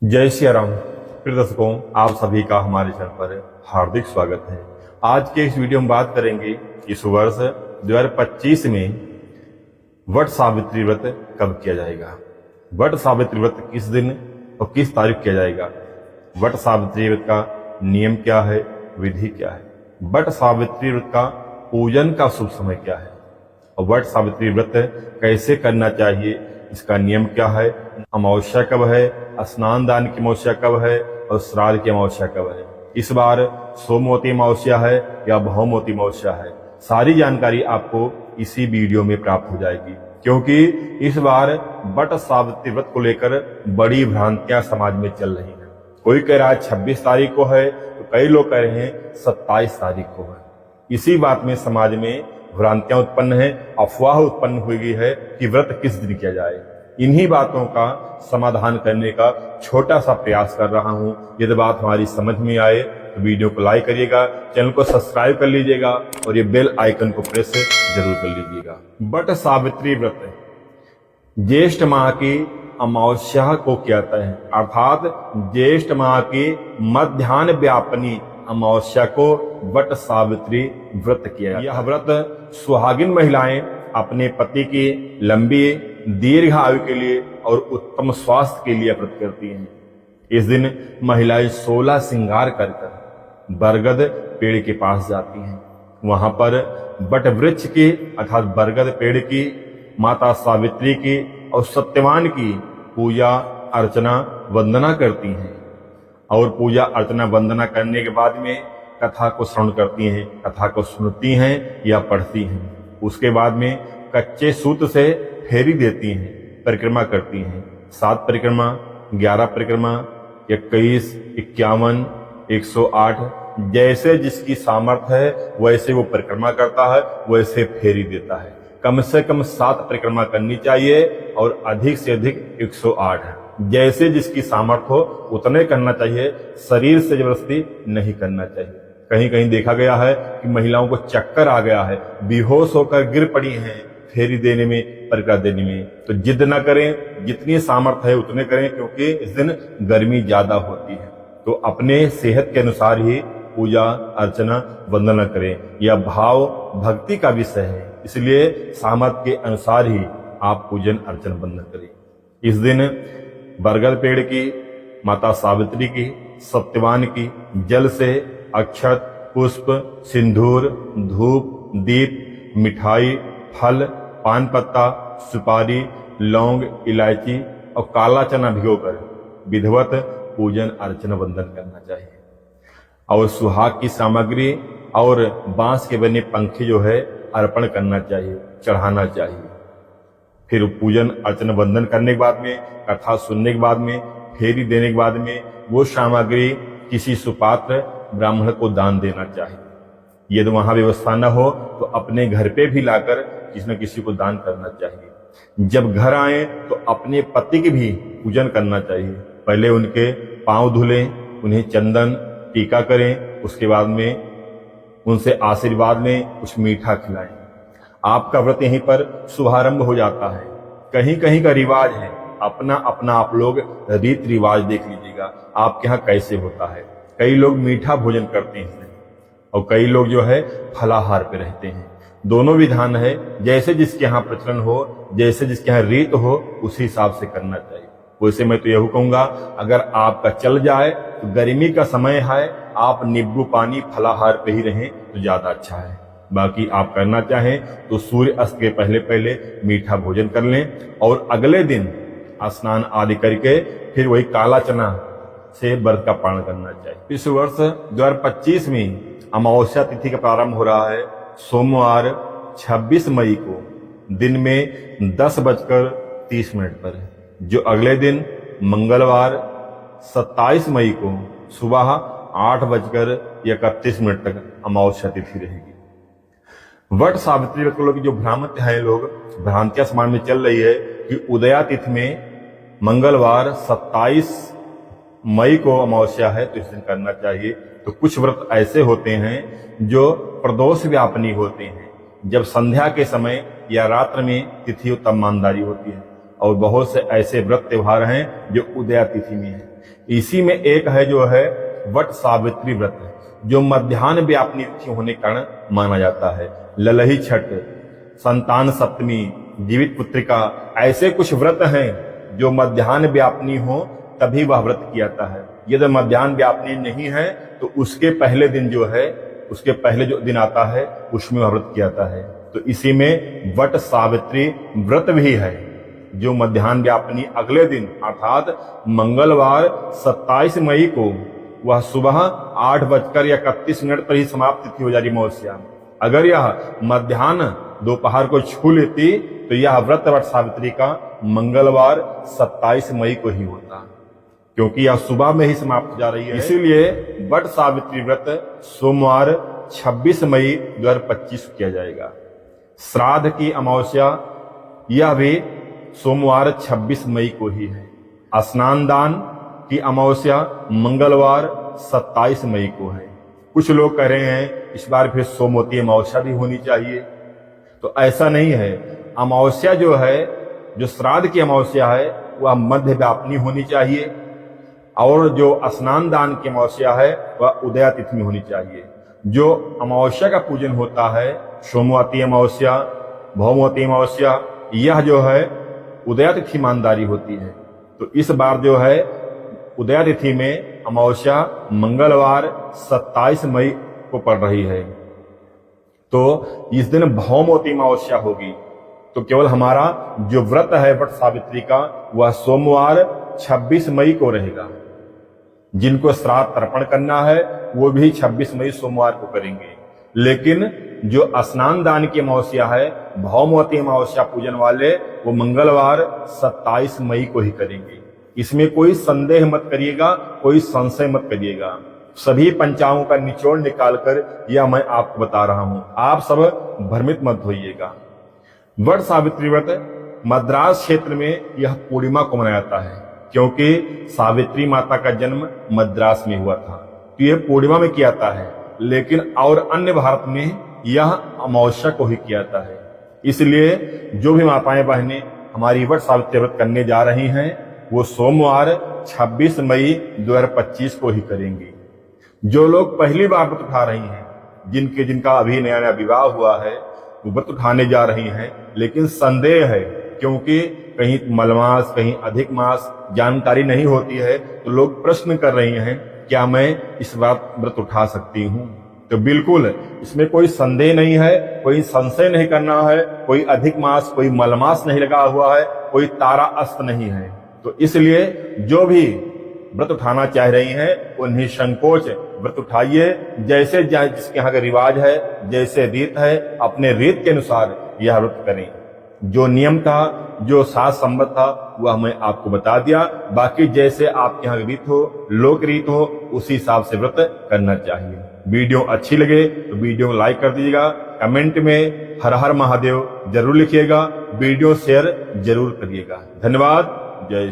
जय श्री राम। प्रिय दर्शकों, आप सभी का हमारे चैनल पर हार्दिक स्वागत है। आज के इस वीडियो में बात करेंगे इस वर्ष 2025 में वट सावित्री व्रत कब किया जाएगा, वट सावित्री व्रत किस दिन और किस तारीख किया जाएगा, वट सावित्री व्रत का नियम क्या है, विधि क्या है, वट सावित्री व्रत का पूजन का शुभ समय क्या है और वट सावित्री व्रत कैसे करना चाहिए, इसका नियम क्या है, अमावस्या कब है, स्नान दान की अमावस्या कब है और श्राद्ध की अमावस्या कब है, इस बार सोमवती अमावस्या है या भौमवती अमावस्या है, सारी जानकारी आपको इसी वीडियो में प्राप्त हो जाएगी। क्योंकि इस बार वट सावित्री व्रत को लेकर बड़ी भ्रांतियां समाज में चल रही हैं। कोई कह रहा है 26 तारीख को है, तो कई लोग कह रहे हैं 27 तारीख को है। इसी बात में समाज में भ्रांतियां उत्पन्न है, अफवाह उत्पन्न हुई गई है कि व्रत किस दिन किया जाए। इन्हीं बातों का समाधान करने का छोटा सा प्रयास कर रहा हूं। यदि बात हमारी समझ में आए तो वीडियो को लाइक करिएगा, चैनल को सब्सक्राइब कर लीजिएगा और ये बेल आइकन को प्रेस जरूर कर लीजिएगा। वट सावित्री व्रत ज्येष्ठ माह की अमावस्या को कहते हैं, अर्थात ज्येष्ठ माह की मध्याह्न व्यापनी अमावस्या को वट सावित्री व्रत किया। यह व्रत सुहागिन महिलाएं अपने पति की लंबी दीर्घ आयु के लिए और उत्तम स्वास्थ्य के लिए व्रत करती हैं। इस दिन महिलाएं 16 श्रृंगार कर बरगद पेड़ के पास जाती हैं। वहां पर वट वृक्ष की अर्थात बरगद पेड़ की, माता सावित्री की और सत्यवान की पूजा अर्चना वंदना करती हैं और पूजा अर्चना वंदना करने के बाद में कथा को श्रवण करती हैं, कथा को सुनती हैं या पढ़ती हैं। उसके बाद में कच्चे सूत से फेरी देती हैं, परिक्रमा करती हैं। 7 परिक्रमा, 11 परिक्रमा, 21, 51, 108, जैसे जिसकी सामर्थ्य है वैसे वो परिक्रमा करता है, वैसे फेरी देता है। कम से कम 7 परिक्रमा करनी चाहिए और अधिक से अधिक 108। जैसे जिसकी सामर्थ्य हो उतने करना चाहिए, शरीर से जबरदस्ती नहीं करना चाहिए। कहीं कहीं देखा गया है कि महिलाओं को चक्कर आ गया है, बेहोश होकर गिर पड़ी हैं फेरी देने में, परिक्रमा देने में। तो जिद न करें, जितनी सामर्थ्य है उतने करें, क्योंकि इस दिन गर्मी ज्यादा होती है। तो अपने सेहत के अनुसार ही पूजा अर्चना वंदना करें। यह भाव भक्ति का विषय है, इसलिए सामर्थ्य के अनुसार ही आप पूजन अर्चन वंदना करें। इस दिन बरगद पेड़ की, माता सावित्री की, सत्यवान की जल से अक्षत, पुष्प, सिंदूर, धूप, दीप, मिठाई, फल, पान पत्ता, सुपारी, लौंग, इलायची और काला चना भिगोकर विधिवत पूजन अर्चना वंदन करना चाहिए। और सुहाग की सामग्री और बांस के बने पंखे जो है अर्पण करना चाहिए, चढ़ाना चाहिए। फिर पूजन अर्चना वंदन करने के बाद में, कथा सुनने के बाद में, फेरी देने के बाद में वो सामग्री किसी सुपात्र ब्राह्मण को दान देना चाहिए। यदि वहां व्यवस्था न हो तो अपने घर पे भी लाकर किसी न किसी को दान करना चाहिए। जब घर आए तो अपने पति की भी पूजन करना चाहिए। पहले उनके पांव धुलें, उन्हें चंदन टीका करें, उसके बाद में उनसे आशीर्वाद लें, कुछ मीठा खिलाएं। आपका व्रत यहीं पर शुभारंभ हो जाता है। कहीं कहीं का रिवाज है, अपना अपना आप लोग रीत रिवाज देख लीजिएगा आपके यहाँ कैसे होता है। कई लोग मीठा भोजन करते हैं और कई लोग जो है फलाहार पे रहते हैं। दोनों विधान है, जैसे जिसके यहाँ प्रचलन हो, जैसे जिसके यहाँ रीत हो, उसी हिसाब से करना चाहिए। वैसे मैं तो यही कहूंगा, अगर आपका चल जाए तो गर्मी का समय है, आप नींबू पानी फलाहार पे ही रहें तो ज्यादा अच्छा है। बाकी आप करना चाहें तो सूर्य अस्त के पहले पहले मीठा भोजन कर लें और अगले दिन स्नान आदि करके फिर वही काला चना से व्रत का पालन करना चाहिए। इस वर्ष 2025 में अमावस्या तिथि का प्रारंभ हो रहा है सोमवार 26 मई को दिन में 10:30 पर, जो अगले दिन मंगलवार 27 मई को सुबह 8:31 तक अमावस्या तिथि रहेगी। वट सावित्री व्रत को जो भ्रामक है, लोग भ्रांतियां समाज में चल रही है कि उदया तिथि में मंगलवार 27 मई को अमावस्या है तो इस दिन करना चाहिए। तो कुछ व्रत ऐसे होते हैं जो प्रदोष व्यापनी होते हैं। जब संध्या के समय या रात्र में तिथि उत्तम मानदारी होती है और बहुत से ऐसे व्रत त्योहार हैं जो उदया तिथि में है। इसी में एक है जो है वट सावित्री व्रत, जो मध्याह्न व्यापिनी तिथि होने के कारण माना जाता है। ललही छठ, संतान सप्तमी, जीवित पुत्रिका, ऐसे कुछ व्रत हैं जो मध्याह्न व्यापिनी हो तभी वह व्रत किया जाता है। यदि मध्याह्न व्यापिनी नहीं है तो उसके पहले दिन जो है, उसके पहले जो दिन आता है उसमें वह व्रत किया जाता है। तो इसी में वट सावित्री व्रत भी है, जो मध्याह्न व्यापिनी अगले दिन अर्थात मंगलवार 27 मई को वह सुबह 8:31 पर ही समाप्त तिथि हो जा रही अमावस्या। अगर यह मध्याह्न दोपहर को छू लेती तो यह व्रत वट सावित्री का मंगलवार 27 मई को ही होता, क्योंकि यह सुबह में ही समाप्त हो जा रही है। इसीलिए वट सावित्री व्रत सोमवार 26 मई 2025 को किया जाएगा। श्राद्ध की अमावस्या यह भी सोमवार 26 मई को ही है। स्नान दान की अमावस्या मंगलवार 27 मई को है। कुछ लोग कह रहे हैं इस बार फिर सोमवती अमावस्या भी होनी चाहिए, तो ऐसा नहीं है। अमावस्या जो है, जो श्राद्ध की अमावस्या है, वह मध्य व्यापिनी होनी चाहिए, और जो स्नान दान की अमावस्या है वह उदया तिथि में होनी चाहिए। जो अमावस्या का पूजन होता है, सोमवती अमावस्या, भौमवती अमावस्या, यह जो है उदया तिथि मानदारी होती है। तो इस बार जो है उदया तिथि में अमावस्या मंगलवार 27 मई को पड़ रही है, तो इस दिन भौमवती अमावस्या होगी। तो केवल हमारा जो व्रत है वट सावित्री का, वह सोमवार 26 मई को रहेगा। जिनको श्राद्ध तर्पण करना है वो भी 26 मई सोमवार को करेंगे। लेकिन जो स्नान दान की अमावस्या है, भौमवती अमावस्या पूजन वाले, वो मंगलवार 27 मई को ही करेंगे। इसमें कोई संदेह मत करिएगा, कोई संशय मत करिएगा। सभी पंचांगों का निचोड़ निकालकर यह मैं आपको बता रहा हूं, आप सब भ्रमित मत होइएगा। वट सावित्री व्रत मद्रास क्षेत्र में यह पूर्णिमा को मनाया जाता है, क्योंकि सावित्री माता का जन्म मद्रास में हुआ था, तो यह पूर्णिमा में किया जाता है। लेकिन और अन्य भारत में यह अमावस्या को ही किया जाता है। इसलिए जो भी माताएं बहनें हमारी वट सावित्री व्रत करने जा रही हैं, वो सोमवार 26 मई 2025 को ही करेंगी। जो लोग पहली बार व्रत उठा रही हैं, जिनका अभी नया नया विवाह हुआ है, वो व्रत उठाने जा रही हैं, लेकिन संदेह है, क्योंकि कहीं मलमास, कहीं अधिक मास, जानकारी नहीं होती है, तो लोग प्रश्न कर रही हैं क्या मैं इस बार व्रत उठा सकती हूं। तो बिल्कुल इसमें कोई संदेह नहीं है, कोई संशय नहीं करना है, कोई अधिक मास, कोई मलमास नहीं लगा हुआ है, कोई तारा अस्त नहीं है। तो इसलिए जो भी व्रत उठाना चाह रही हैं उन्हें संकोच व्रत उठाइए। जैसे जिसके यहाँ का रिवाज है, जैसे रीत है, अपने रीत के अनुसार यह व्रत करें। जो नियम था, जो शास्त्र सम्मत था, वह मैं आपको बता दिया। बाकी जैसे आपके यहाँ रीत हो, लोक रीत हो, उसी हिसाब से व्रत करना चाहिए। वीडियो अच्छी लगे तो वीडियो लाइक कर दीजिएगा, कमेंट में हर हर महादेव जरूर लिखिएगा, वीडियो शेयर जरूर करिएगा। धन्यवाद। जय